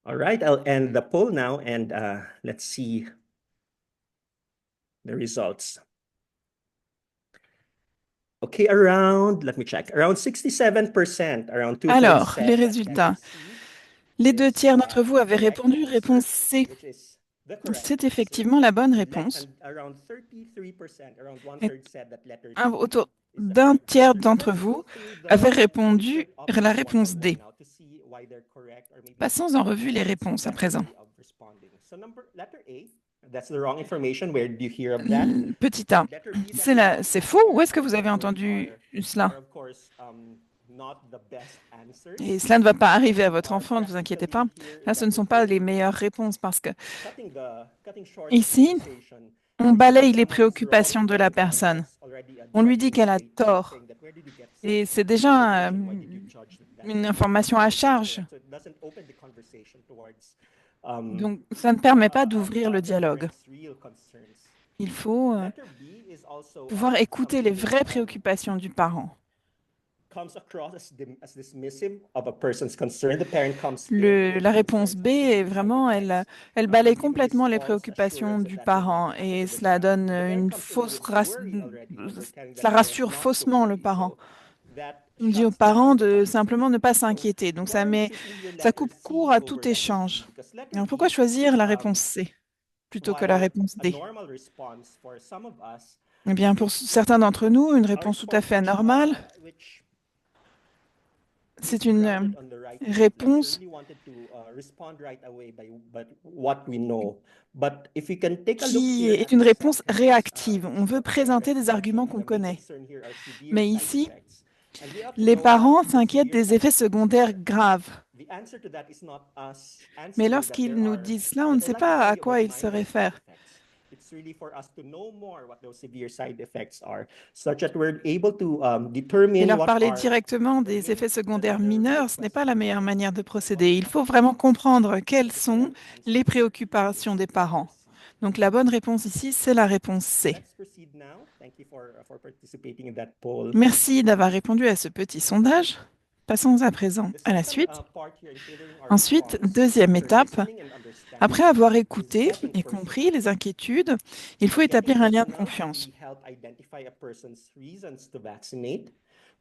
All right, I'll end the poll now and let's see the results. Okay, let me check, around 67%, around 2/3 Alors, said les that résultats. vaccine Les 2 is, tiers d'entre vous avaient the répondu correct réponse answer, C. which is the correct C'est answer. effectivement la bonne And réponse. around 33%, around Et 1/3 said that letter D autour is the d'un correct tiers answer. d'entre Let's vous go through the avaient répondu options la one réponse by D. one now to see why they're correct or maybe Passons en revue les réponses à better présent. way of responding. So letter A, that's the wrong information. Where did you hear of that? Petit A, Letter B, c'est faux. Où est-ce que vous avez entendu cela? are, of course, not the best answers. Et cela ne va pas arriver à votre enfant, ne vous inquiétez pas. Là, ce ne sont pas les meilleures réponses parce que Cutting short ici, the conversation, on balaye les préoccupations de la personne. On lui dit qu'elle a tort. Et c'est déjà une information à charge. Donc, ça ne permet pas d'ouvrir le dialogue. Il faut pouvoir écouter les vraies préoccupations du parent. La réponse B est vraiment, elle balaye complètement les préoccupations du parent et cela donne une fausse, cela rassure faussement le parent. On dit aux parents de simplement ne pas s'inquiéter. Donc ça coupe court à tout échange. Alors pourquoi choisir la réponse C plutôt que la réponse D? Eh bien, pour certains d'entre nous, une réponse tout à fait normale, c'est une réponse qui est une réponse réactive. On veut présenter des arguments qu'on connaît. Mais ici, Les parents s'inquiètent des effets secondaires graves. Mais lorsqu'ils nous disent cela, on ne sait pas à quoi ils se réfèrent. It's really for us to know more what those severe side effects are, such that we're able to Et determine leur what parler are directement des effets secondaires mineurs, ce n'est pas la meilleure manière de procéder. Il faut vraiment comprendre quelles sont les préoccupations des parents. Donc la bonne réponse ici, c'est la réponse C. Let's proceed now. Thank you for participating in that poll. Merci d'avoir répondu à ce petit sondage. Passons à présent à la suite. Ensuite, deuxième étape. Après avoir écouté et compris les inquiétudes, il faut établir un lien de confiance.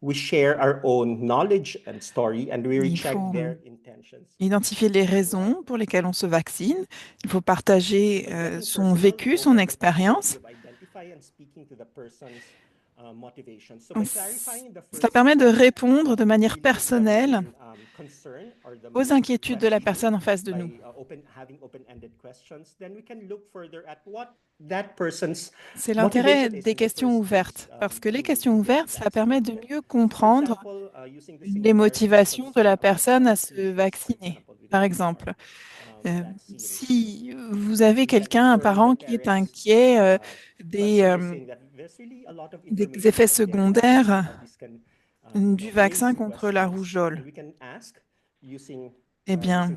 We share our own knowledge and story and we Il recheck faut their intentions. identifier les raisons pour lesquelles on se vaccine. Il faut partager son vécu, son expérience. Cela permet de répondre de manière personnelle aux inquiétudes de la personne en face de nous. C'est l'intérêt des questions ouvertes, parce que les questions ouvertes, ça permet de mieux comprendre les motivations de la personne à se vacciner. Par exemple, si vous avez quelqu'un, un parent qui est inquiet des effets secondaires du vaccin contre la rougeole, eh bien,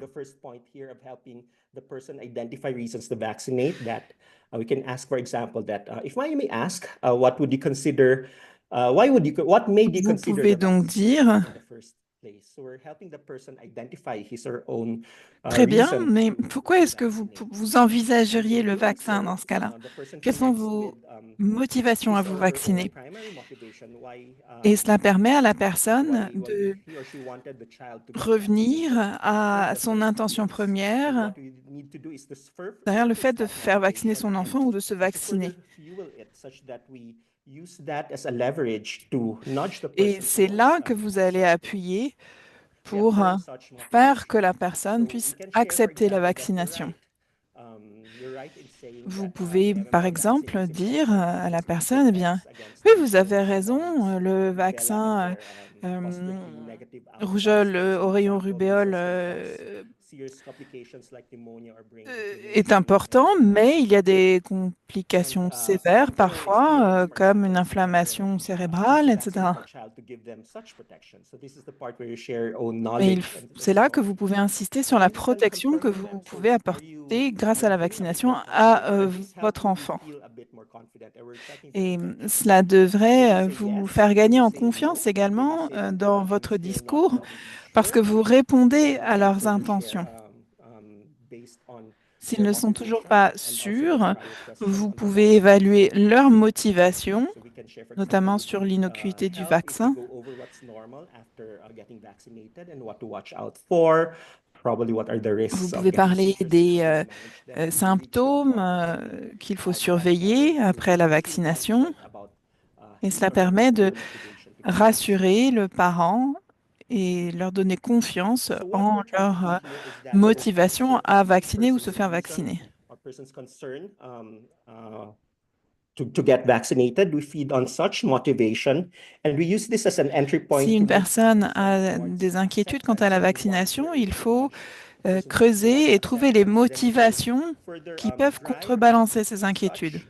we can ask, for example, that if I may ask, what would you consider? What made you vous consider pouvez the donc vaccine dire, in the first place? So we're helping the person identify his or own très bien, reason mais to pourquoi est-ce que vous vaccinate. envisageriez le vaccin dans ce cas-là? Quelles sont vos motivations à vous vacciner? Et cela permet à la personne de revenir à son intention première derrière le fait de faire vacciner son enfant ou de se vacciner. Et c'est là que vous allez appuyer pour faire que la personne puisse accepter la vaccination. Vous pouvez, par exemple, dire à la personne, eh bien, oui, vous avez raison, le vaccin rougeole, oreillon, rubéole est important, mais il y a des complications sévères parfois, comme une inflammation cérébrale, etc. Et c'est là que vous pouvez insister sur la protection que vous pouvez apporter grâce à la vaccination à votre enfant. Et cela devrait vous faire gagner en confiance également dans votre discours parce que vous répondez à leurs intentions. S'ils ne sont toujours pas sûrs, vous pouvez évaluer leur motivation, notamment sur l'innocuité du vaccin. Vous pouvez parler des symptômes qu'il faut surveiller après la vaccination. Et cela permet de rassurer le parent et leur donner confiance en leur motivation à vacciner ou se faire vacciner. To get vaccinated, we feed on such motivation and we use this as an entry point. Si une personne a des inquiétudes quant à la vaccination, il faut creuser et trouver les motivations qui peuvent contrebalancer ces inquiétudes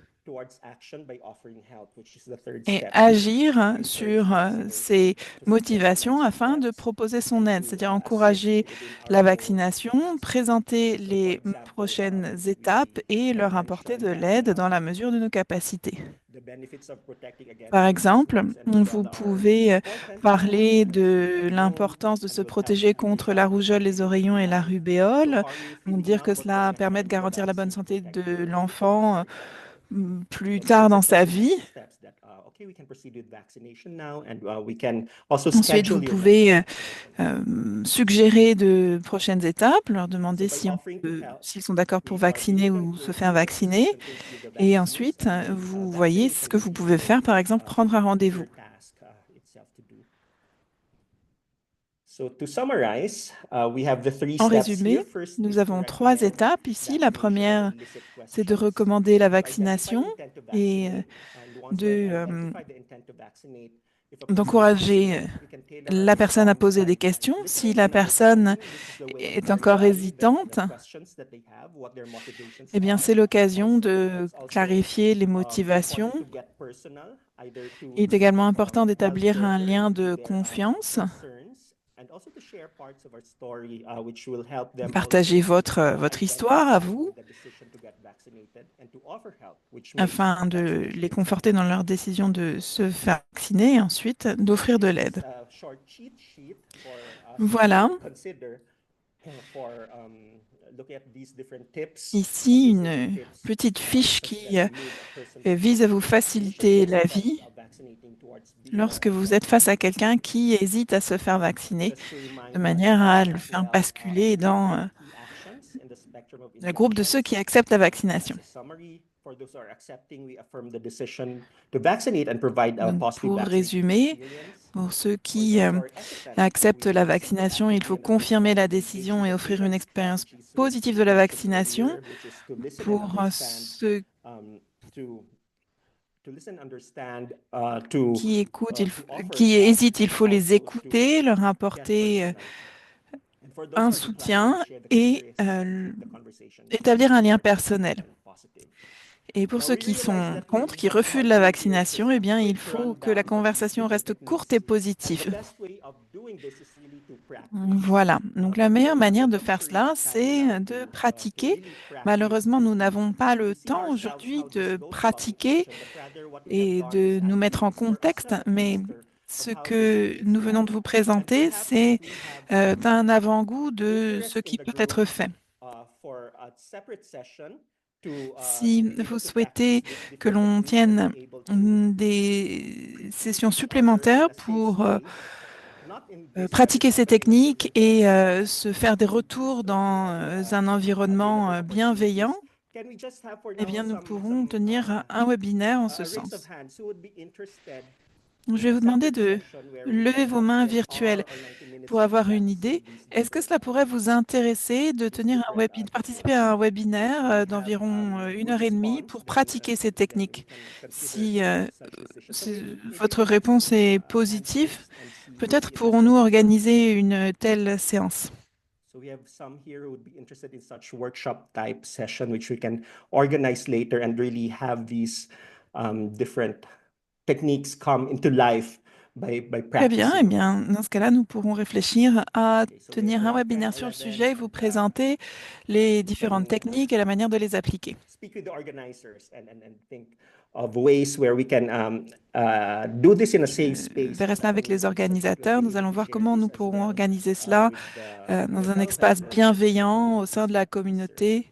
et agir sur ces motivations afin de proposer son aide, c'est-à-dire encourager la vaccination, présenter les prochaines étapes et leur apporter de l'aide dans la mesure de nos capacités. Par exemple, vous pouvez parler de l'importance de se protéger contre la rougeole, les oreillons et la rubéole, dire que cela permet de garantir la bonne santé de l'enfant plus tard dans sa vie. Ensuite, vous pouvez suggérer de prochaines étapes, leur demander s'ils sont d'accord pour vacciner ou se faire vacciner. Et ensuite, vous voyez ce que vous pouvez faire, par exemple, prendre un rendez-vous. En résumé, nous avons 3 étapes ici. La première, c'est de recommander la vaccination et de d'encourager la personne à poser des questions. Si la personne est encore hésitante, eh bien, c'est l'occasion de clarifier les motivations. Il est également important d'établir un lien de confiance. Partagez votre histoire à vous afin de les conforter dans leur décision de se faire vacciner et ensuite d'offrir de l'aide. Voilà. Ici, une petite fiche qui vise à vous faciliter la vie lorsque vous êtes face à quelqu'un qui hésite à se faire vacciner, de manière à le faire basculer dans le groupe de ceux qui acceptent la vaccination. Donc, pour résumer, pour ceux qui acceptent la vaccination, il faut confirmer la décision et offrir une expérience positive de la vaccination. Pour ceux qui écoutent, qui hésitent, il faut les écouter, leur apporter un soutien et établir un lien personnel. Et pour ceux qui sont contre, qui refusent la vaccination, eh bien, il faut que la conversation reste courte et positive. Voilà. Donc, la meilleure manière de faire cela, c'est de pratiquer. Malheureusement, nous n'avons pas le temps aujourd'hui de pratiquer et de nous mettre en contexte, mais ce que nous venons de vous présenter, c'est un avant-goût de ce qui peut être fait. Si vous souhaitez que l'on tienne des sessions supplémentaires pour pratiquer ces techniques et se faire des retours dans un environnement bienveillant, eh bien, nous pourrons tenir un webinaire en ce sens. Je vais vous demander de lever vos mains virtuelles pour avoir une idée. Est-ce que cela pourrait vous intéresser de participer à un webinaire d'environ 1 heure et demie pour pratiquer ces techniques? Si votre réponse est positive, peut-être pourrons-nous organiser une telle séance. So we have some here who would be interested in such workshop type session, which we can organize later and really have these different techniques come into life by practicing. Très bien. Eh bien, dans ce cas-là, nous pourrons réfléchir à tenir un webinaire sur le sujet et vous présenter les différentes techniques et la manière de les appliquer. Speak with the organizers and think of ways where we can do this in a safe space. Je verrai cela avec les organisateurs. Nous allons voir comment nous pourrons organiser cela dans un espace bienveillant au sein de la communauté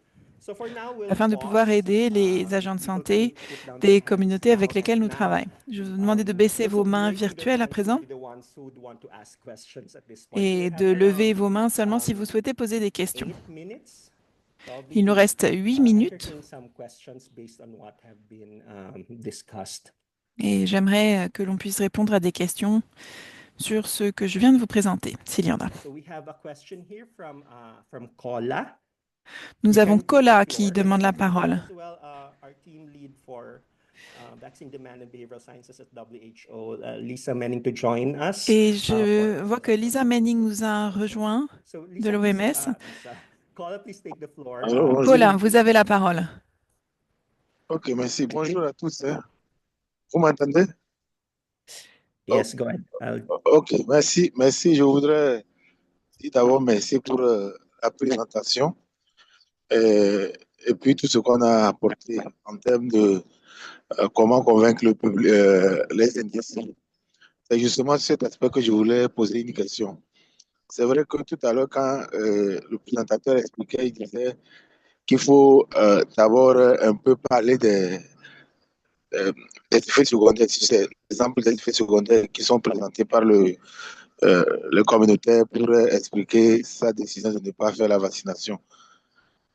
afin de pouvoir aider les agents de santé des communautés avec lesquelles nous travaillons. Je vais vous demander de baisser vos mains virtuelles à présent et de lever vos mains seulement si vous souhaitez poser des questions. Il nous reste 8 minutes et j'aimerais que l'on puisse répondre à des questions sur ce que je viens de vous présenter, s'il y en a. Nous avons Kola qui demande la parole. Et je vois que Lisa Manning nous a rejoint de l'OMS. Kola, vous avez la parole. Ok, merci. Bonjour à tous. Vous m'entendez? Yes, go ahead. Ok, merci. Merci. Je voudrais dire d'abord merci pour la présentation et puis tout ce qu'on a apporté en termes de comment convaincre le public, les indécis. C'est justement sur cet aspect que je voulais poser une question. C'est vrai que tout à l'heure, quand le présentateur expliquait, il disait qu'il faut d'abord un peu parler des effets secondaires, si c'est l'exemple des effets secondaires qui sont présentés par le communautaire pour expliquer sa décision de ne pas faire la vaccination.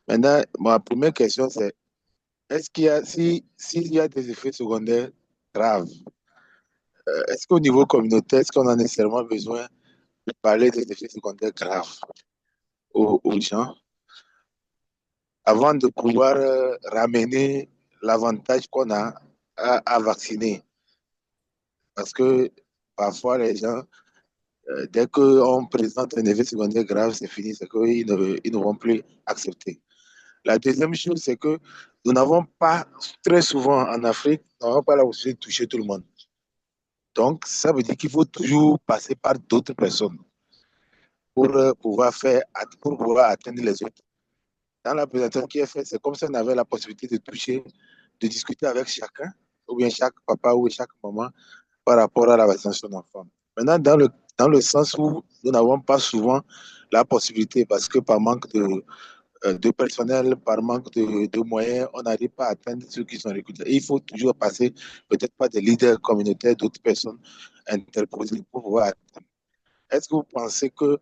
Maintenant, ma première question, c'est est-ce qu'il y a, s'il y a des effets secondaires graves, est-ce qu'au niveau communautaire, est-ce qu'on a nécessairement besoin de parler des effets secondaires graves aux gens avant de pouvoir ramener l'avantage qu'on a à vacciner? Parce que parfois les gens, dès qu'on présente un effet secondaire grave, c'est fini, c'est qu'ils ne vont plus accepter. La deuxième chose, c'est que nous n'avons pas, très souvent en Afrique, nous n'avons pas la possibilité de toucher tout le monde. Donc, ça veut dire qu'il faut toujours passer par d'autres personnes pour pour pouvoir atteindre les autres. Dans la présentation qui est faite, c'est comme si on avait la possibilité de toucher, de discuter avec chacun, ou bien chaque papa ou chaque maman, par rapport à la vaccination d'enfants. Maintenant, dans le sens où nous n'avons pas souvent la possibilité, parce que par manque de personnel, par manque de moyens, on n'arrive pas à atteindre ceux qui sont recrutés. Et il faut toujours passer peut-être pas des leaders communautaires, d'autres personnes interposées pour pouvoir atteindre. Est-ce que vous pensez que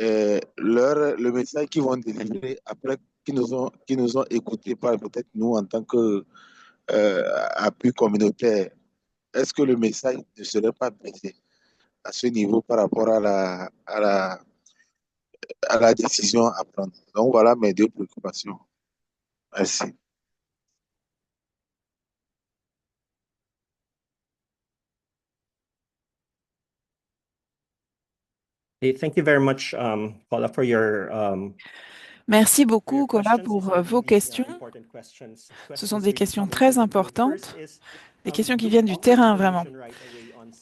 le message qu'ils vont délivrer après qu'ils nous ont écoutés par peut-être nous en tant que appui communautaire, est-ce que le message ne serait pas baissé à ce niveau par rapport à la décision à prendre? Donc voilà mes deux préoccupations. Merci. Thank you very much, Paula, for your Merci beaucoup, Kola, pour vos questions. Ce sont des questions très importantes, des questions qui viennent du terrain, vraiment.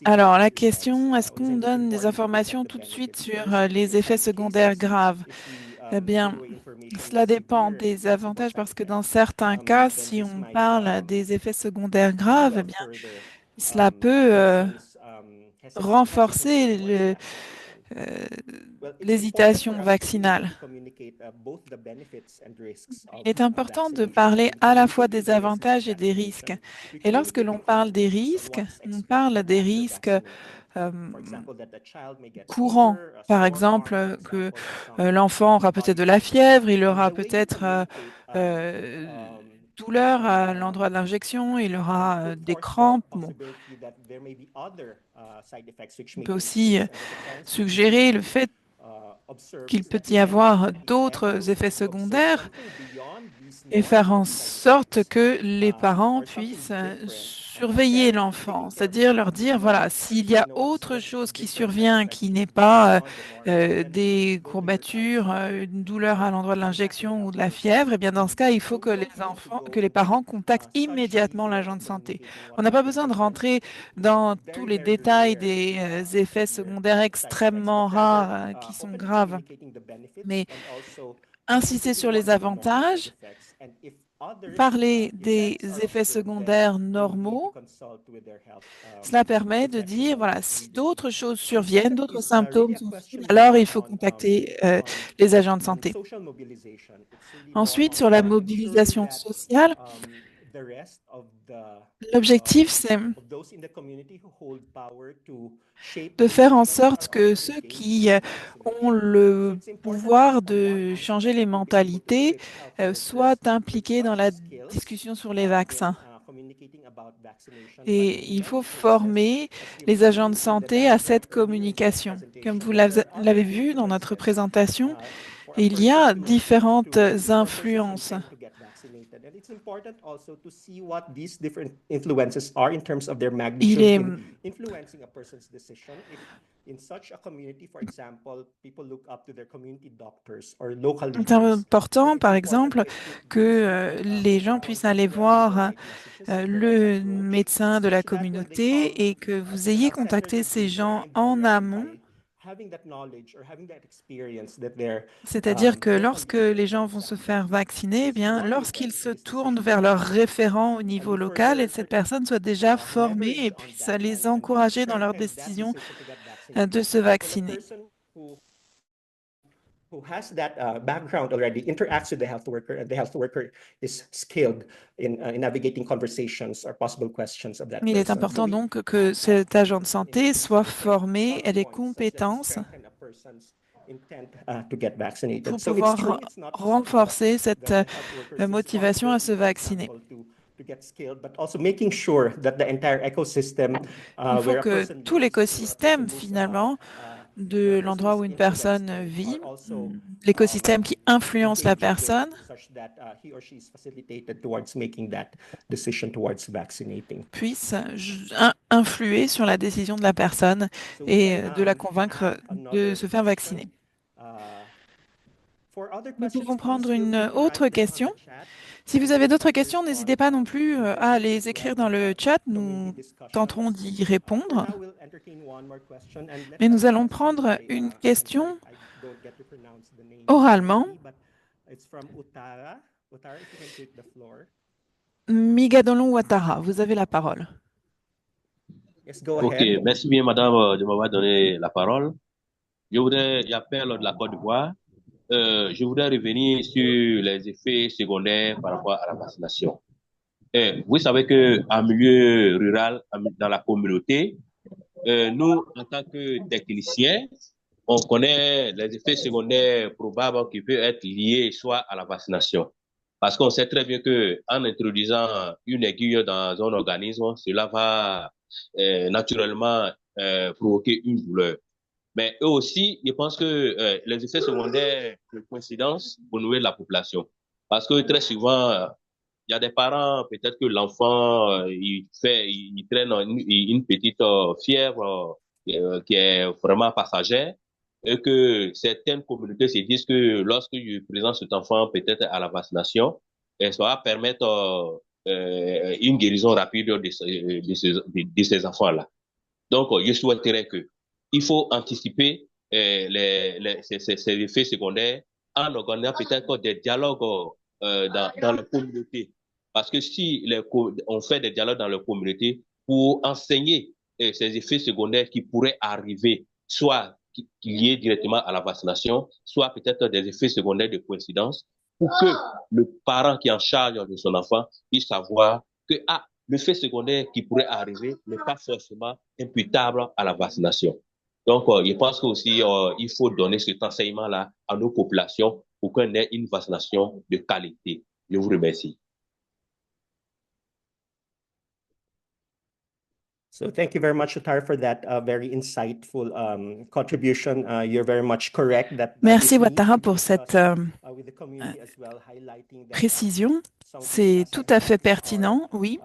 Alors, la question, est-ce qu'on donne des informations tout de suite sur les effets secondaires graves? Eh bien, cela dépend des avantages parce que dans certains cas, si on parle des effets secondaires graves, eh bien, cela peut renforcer l'hésitation vaccinale. Il est important de parler à la fois des avantages et des risques. Et lorsque l'on parle des risques, on parle des risques courants. Par exemple, que l'enfant aura peut-être de la fièvre, il aura peut-être douleur à l'endroit de l'injection, il aura des crampes. Bon. On peut aussi suggérer le fait qu'il peut y avoir d'autres effets secondaires et faire en sorte que les parents puissent surveiller l'enfant, c'est-à-dire leur dire, voilà, s'il y a autre chose qui survient qui n'est pas des courbatures, une douleur à l'endroit de l'injection ou de la fièvre, eh bien dans ce cas, il faut que les parents contactent immédiatement l'agent de santé. On n'a pas besoin de rentrer dans tous les détails des effets secondaires extrêmement rares qui sont graves, mais insister sur les avantages, parler des effets secondaires normaux, cela permet de dire, voilà, si d'autres choses surviennent, d'autres symptômes sont visibles, alors il faut contacter les agents de santé. Ensuite, sur la mobilisation sociale, l'objectif, c'est de faire en sorte que ceux qui ont le pouvoir de changer les mentalités soient impliqués dans la discussion sur les vaccins. Et il faut former les agents de santé à cette communication. Comme vous l'avez vu dans notre présentation, il y a différentes influences. Il est important, par exemple, que les gens puissent aller voir le médecin de la communauté et que vous ayez contacté ces gens en amont. C'est-à-dire que lorsque les gens vont se faire vacciner, eh bien, lorsqu'ils se tournent vers leur référent au niveau local, et cette personne soit déjà formée et puisse les encourager dans leur décision de se vacciner. Who has that background already interacts with the health worker, and the health worker is skilled in navigating conversations or possible questions of that person. Il est important donc que cet agent de santé soit formé et des compétences pour pouvoir renforcer cette motivation à se vacciner. Il faut que tout l'écosystème, finalement, de l'endroit où une personne vit, l'écosystème qui influence la personne, puisse influer sur la décision de la personne et de la convaincre de se faire vacciner. Nous pouvons prendre une autre question. Si vous avez d'autres questions, n'hésitez pas non plus à les écrire dans le chat. Nous tenterons d'y répondre. Mais nous allons prendre une question oralement. Migadolon Ouattara, vous avez la parole. Ok, merci bien, madame, de m'avoir donné la parole. J'appelle de la Côte d'Ivoire. Je voudrais revenir sur les effets secondaires par rapport à la vaccination. Vous savez que en milieu rural, dans la communauté, nous, en tant que techniciens, on connaît les effets secondaires probables qui peuvent être liés soit à la vaccination. Parce qu'on sait très bien que en introduisant une aiguille dans un organisme, cela va naturellement provoquer une douleur. Mais eux aussi, je pense que les effets secondaires de coïncidence pour nourrir la population. Parce que très souvent, il y a des parents, peut-être que l'enfant, il traîne une petite fièvre qui est vraiment passagère et que certaines communautés se disent que lorsque je présente cet enfant peut-être à la vaccination, ça va permettre une guérison rapide de ces enfants-là. Donc, je souhaiterais que il faut anticiper ces effets secondaires en organisant peut-être des dialogues dans la communauté. Parce que si on fait des dialogues dans la communauté pour enseigner ces effets secondaires qui pourraient arriver, soit liés directement à la vaccination, soit peut-être des effets secondaires de coïncidence, pour que le parent qui est en charge de son enfant puisse savoir que l'effet secondaire qui pourrait arriver n'est pas forcément imputable à la vaccination. Donc, je pense qu'aussi, il faut donner cet enseignement-là à nos populations pour qu'on ait une vaccination de qualité. Je vous remercie. So thank you very much, Utar, for that very insightful contribution. You're very much correct that Merci Ouattara pour cette précision. C'est tout à fait pertinent, oui.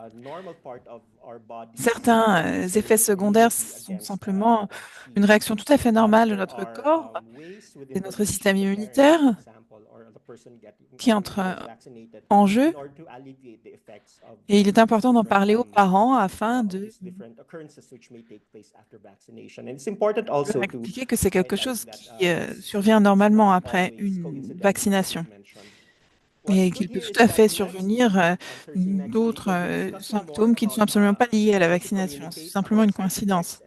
Certains effets secondaires sont simplement une réaction tout à fait normale de notre corps et de notre système immunitaire qui entre en jeu. Et il est important d'en parler aux parents afin de expliquer que c'est quelque chose qui survient normalement après une vaccination et qu'il peut tout à fait survenir d'autres symptômes qui ne sont absolument pas liés à la vaccination. C'est simplement une coïncidence.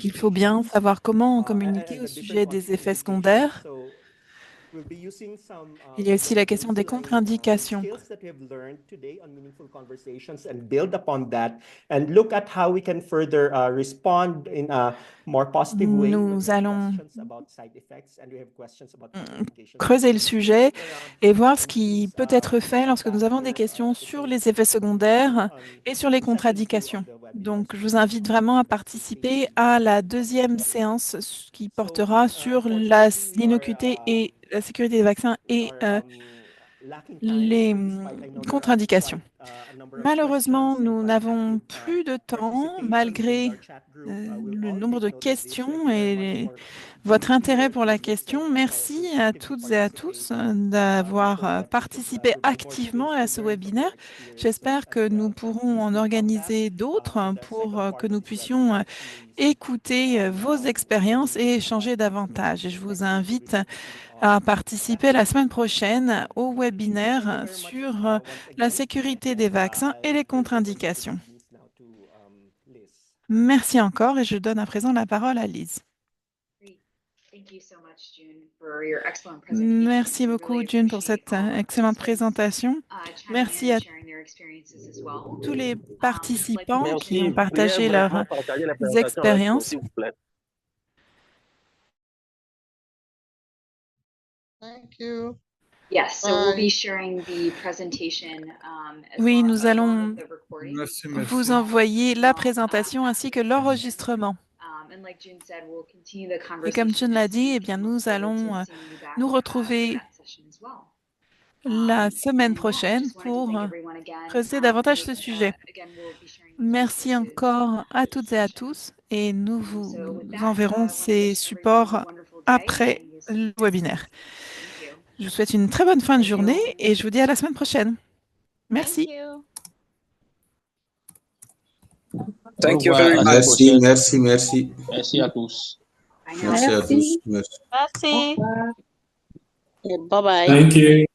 Il faut bien savoir comment communiquer au sujet des effets secondaires. Il y a aussi la question des contre-indications. Nous allons creuser le sujet et voir ce qui peut être fait lorsque nous avons des questions sur les effets secondaires et sur les contre-indications. Donc, je vous invite vraiment à participer à la deuxième séance qui portera sur l'innocuité et la sécurité des vaccins et les contre-indications. Malheureusement, nous n'avons plus de temps, malgré le nombre de questions et votre intérêt pour la question. Merci à toutes et à tous d'avoir participé activement à ce webinaire. J'espère que nous pourrons en organiser d'autres pour que nous puissions écouter vos expériences et échanger davantage. Et je vous invite à participer la semaine prochaine au webinaire sur la sécurité des vaccins et les contre-indications. Merci encore et je donne à présent la parole à Lise. Merci beaucoup, June, pour cette excellente présentation. Merci à tous les participants qui ont partagé leurs expériences. Oui, nous allons vous envoyer la présentation ainsi que l'enregistrement. Et comme June l'a dit, eh bien, nous allons nous retrouver la semaine prochaine pour creuser davantage ce sujet. Merci encore à toutes et à tous et nous vous enverrons ces supports après le webinaire. Je vous souhaite une très bonne fin de journée et je vous dis à la semaine prochaine. Merci. Thank you very much. Merci. Merci à tous. Merci à tous. Merci. Bye bye. Thank you.